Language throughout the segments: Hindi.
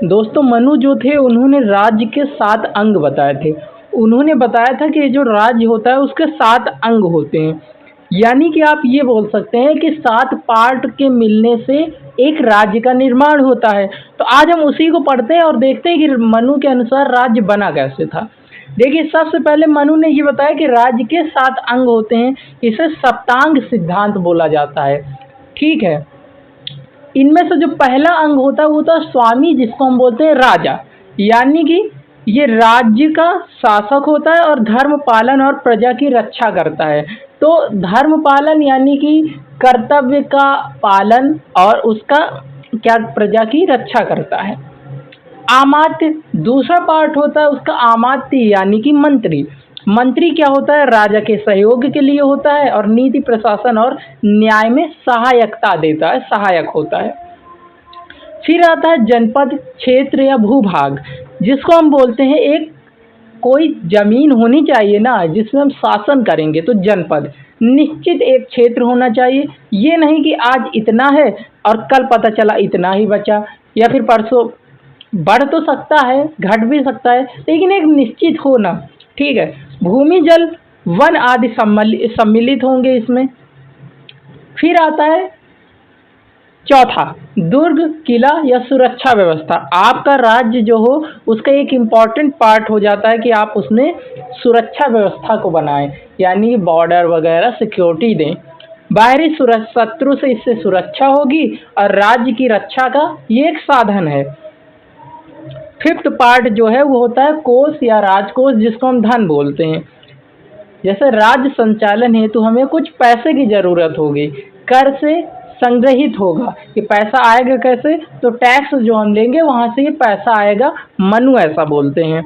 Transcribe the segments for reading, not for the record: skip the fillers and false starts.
दोस्तों मनु जो थे उन्होंने राज्य के 7 अंग बताए थे। उन्होंने बताया था कि जो राज्य होता है उसके 7 अंग होते हैं। यानी कि आप ये बोल सकते हैं कि 7 पार्ट के मिलने से एक राज्य का निर्माण होता है। तो आज हम उसी को पढ़ते हैं और देखते हैं कि मनु के अनुसार राज्य बना कैसे था। देखिए सबसे पहले मनु ने ये बताया कि राज्य के 7 अंग होते हैं। इसे सप्तांग सिद्धांत बोला जाता है। ठीक है, इनमें से जो पहला अंग होता है वो होता है स्वामी, जिसको हम बोलते हैं राजा। यानी कि ये राज्य का शासक होता है और धर्म पालन और प्रजा की रक्षा करता है। तो धर्म पालन यानी कि कर्तव्य का पालन और उसका क्या प्रजा की रक्षा करता है। आमात्य दूसरा पार्ट होता है उसका। आमात्य यानी कि मंत्री। मंत्री क्या होता है, राजा के सहयोग के लिए होता है और नीति प्रशासन और न्याय में सहायकता देता है, सहायक होता है। फिर आता है जनपद, क्षेत्र या भूभाग, जिसको हम बोलते हैं एक कोई जमीन होनी चाहिए ना जिसमें हम शासन करेंगे, तो जनपद। निश्चित एक क्षेत्र होना चाहिए, ये नहीं कि आज इतना है और कल पता चला इतना ही बचा, या फिर परसों बढ़ तो सकता है घट भी सकता है, लेकिन एक निश्चित होना। ठीक है, भूमि, जल, वन आदि सम्मिलित होंगे इसमें। फिर आता है चौथा, दुर्ग, किला या सुरक्षा व्यवस्था। आपका राज्य जो हो उसका एक इम्पॉर्टेंट पार्ट हो जाता है कि आप उसमें सुरक्षा व्यवस्था को बनाएं, यानी बॉर्डर वगैरह सिक्योरिटी दें। बाहरी शत्रु से इससे सुरक्षा होगी और राज्य की रक्षा का ये एक साधन है। फिफ्थ पार्ट जो है वो होता है कोष या राजकोष, जिसको हम धन बोलते हैं। जैसे राज्य संचालन हेतु हमें कुछ पैसे की जरूरत होगी, कर से संग्रहित होगा। कि पैसा आएगा कैसे, तो टैक्स जो हम लेंगे वहां से ये पैसा आएगा, मनु ऐसा बोलते हैं।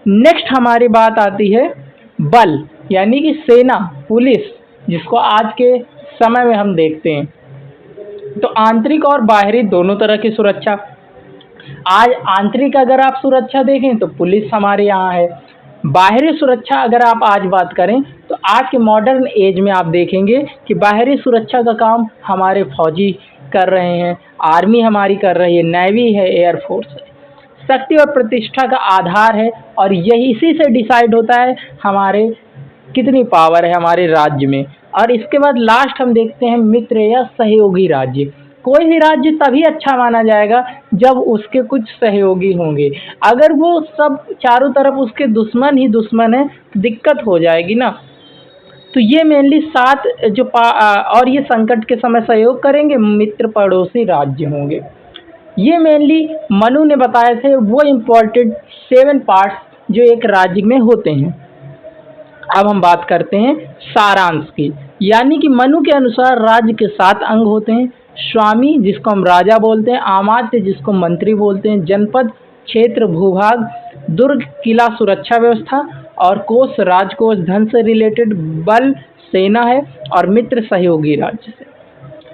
नेक्स्ट हमारी बात आती है बल, यानी कि सेना, पुलिस, जिसको आज के समय में हम देखते हैं। तो आंतरिक और बाहरी दोनों तरह की सुरक्षा। आज आंतरिक अगर आप सुरक्षा देखें तो पुलिस हमारे यहाँ है। बाहरी सुरक्षा अगर आप आज बात करें तो आज के मॉडर्न एज में आप देखेंगे कि बाहरी सुरक्षा का काम हमारे फौजी कर रहे हैं, आर्मी हमारी कर रही है, नेवी है, एयरफोर्स है। शक्ति और प्रतिष्ठा का आधार है और यही इसी से डिसाइड होता है हमारे कितनी पावर है हमारे राज्य में। और इसके बाद लास्ट हम देखते हैं मित्र या सहयोगी राज्य। कोई भी राज्य तभी अच्छा माना जाएगा जब उसके कुछ सहयोगी होंगे। अगर वो सब चारों तरफ उसके दुश्मन ही दुश्मन है तो दिक्कत हो जाएगी ना। तो ये मेनली 7 जो और ये संकट के समय सहयोग करेंगे, मित्र पड़ोसी राज्य होंगे। ये मेनली मनु ने बताए थे वो इम्पोर्टेंट 7 पार्ट्स जो एक राज्य में होते हैं। अब हम बात करते हैं सारांश की, यानी कि मनु के अनुसार राज्य के 7 अंग होते हैं। स्वामी, जिसको हम राजा बोलते हैं, आमात्य, जिसको मंत्री बोलते हैं, जनपद, क्षेत्र, भूभाग, दुर्ग, किला, सुरक्षा व्यवस्था, और कोष, राजकोष, धन से रिलेटेड, बल, सेना है, और मित्र सहयोगी राज्य से।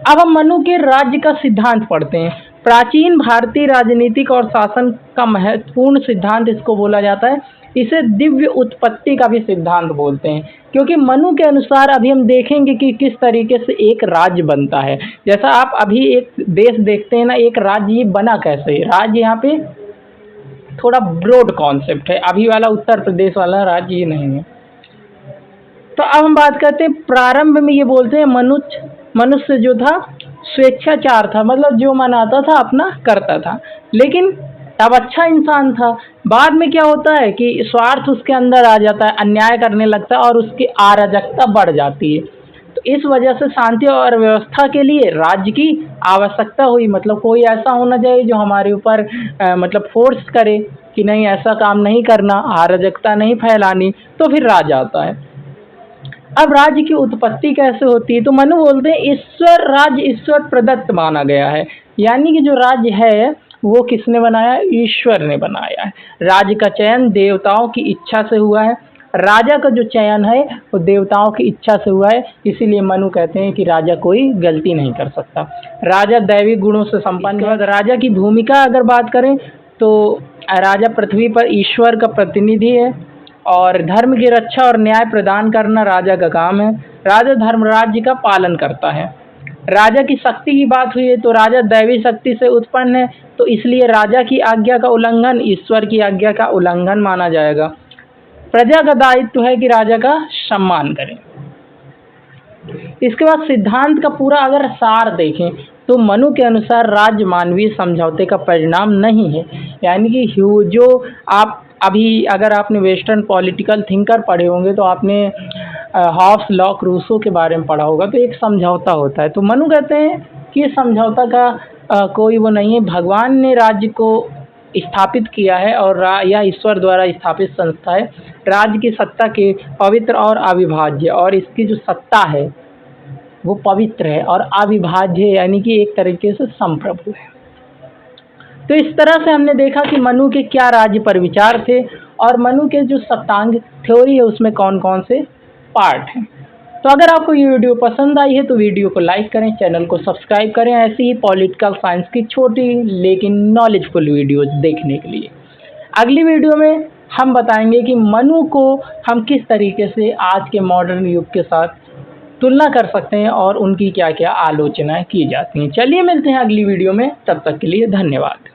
अब हम मनु के राज्य का सिद्धांत पढ़ते हैं। प्राचीन भारतीय राजनीतिक और शासन का महत्वपूर्ण सिद्धांत इसको बोला जाता है। इसे दिव्य उत्पत्ति का भी सिद्धांत बोलते हैं, क्योंकि मनु के अनुसार अभी हम देखेंगे कि किस तरीके से एक राज्य बनता है। जैसा आप अभी एक देश देखते हैं ना, एक राज्य ये बना कैसे। राज्य यहाँ पे थोड़ा ब्रॉड कॉन्सेप्ट है, अभी वाला उत्तर प्रदेश वाला राज्य ये नहीं है। तो अब हम बात करते हैं प्रारंभ में ये बोलते हैं मनुष्य जो था स्वेच्छाचार था, मतलब जो मन आता था अपना करता था, लेकिन तब अच्छा इंसान था। बाद में क्या होता है कि स्वार्थ उसके अंदर आ जाता है, अन्याय करने लगता है और उसकी अराजकता बढ़ जाती है। तो इस वजह से शांति और व्यवस्था के लिए राज्य की आवश्यकता हुई। मतलब कोई ऐसा होना चाहिए जो हमारे ऊपर मतलब फोर्स करे कि नहीं ऐसा काम नहीं करना, अराजकता नहीं फैलानी, तो फिर राज्य आता है। अब राज्य की उत्पत्ति कैसे होती है, तो मनु बोलते हैं ईश्वर, राज्य ईश्वर प्रदत्त माना गया है। यानी कि जो राज्य है वो किसने बनाया, ईश्वर ने बनाया है। राज्य का चयन देवताओं की इच्छा से हुआ है। राजा का जो चयन है वो देवताओं की इच्छा से हुआ है, इसीलिए मनु कहते हैं कि राजा कोई गलती नहीं कर सकता। राजा दैवी गुणों से संपन्न है। राजा की भूमिका अगर बात करें तो राजा पृथ्वी पर ईश्वर का प्रतिनिधि है और धर्म की रक्षा और न्याय प्रदान करना राजा का काम है। राजा धर्म राज्य का पालन करता है। राजा की शक्ति की बात हुई है तो राजा दैवी शक्ति से उत्पन्न है, तो इसलिए राजा की आज्ञा का उल्लंघन ईश्वर की आज्ञा का उल्लंघन माना जाएगा। प्रजा का दायित्व है कि राजा का सम्मान करें। इसके बाद सिद्धांत का पूरा अगर सार देखें तो मनु के अनुसार राज्य मानवीय समझौते का परिणाम नहीं है। यानी कि जो आप अभी अगर आपने वेस्टर्न पॉलिटिकल थिंकर पढ़े होंगे तो आपने हॉब्स, लॉक, रूसो के बारे में पढ़ा होगा, तो एक समझौता होता है। तो मनु कहते हैं कि ये समझौता का कोई वो नहीं है, भगवान ने राज्य को स्थापित किया है और यह ईश्वर द्वारा स्थापित संस्था है। राज्य की सत्ता के पवित्र और अविभाज्य, और इसकी जो सत्ता है वो पवित्र है और अविभाज्य है, यानी कि एक तरीके से संप्रभु है। तो इस तरह से हमने देखा कि मनु के क्या राज्य पर विचार थे और मनु के जो सप्तांग थ्योरी है उसमें कौन कौन से पार्ट हैं। तो अगर आपको ये वीडियो पसंद आई है तो वीडियो को लाइक करें, चैनल को सब्सक्राइब करें ऐसी ही पॉलिटिकल साइंस की छोटी लेकिन नॉलेजफुल वीडियोज देखने के लिए। अगली वीडियो में हम बताएंगे कि मनु को हम किस तरीके से आज के मॉडर्न युग के साथ तुलना कर सकते हैं और उनकी क्या क्या आलोचनाएं की जाती हैं। चलिए मिलते हैं अगली वीडियो में, तब तक के लिए धन्यवाद।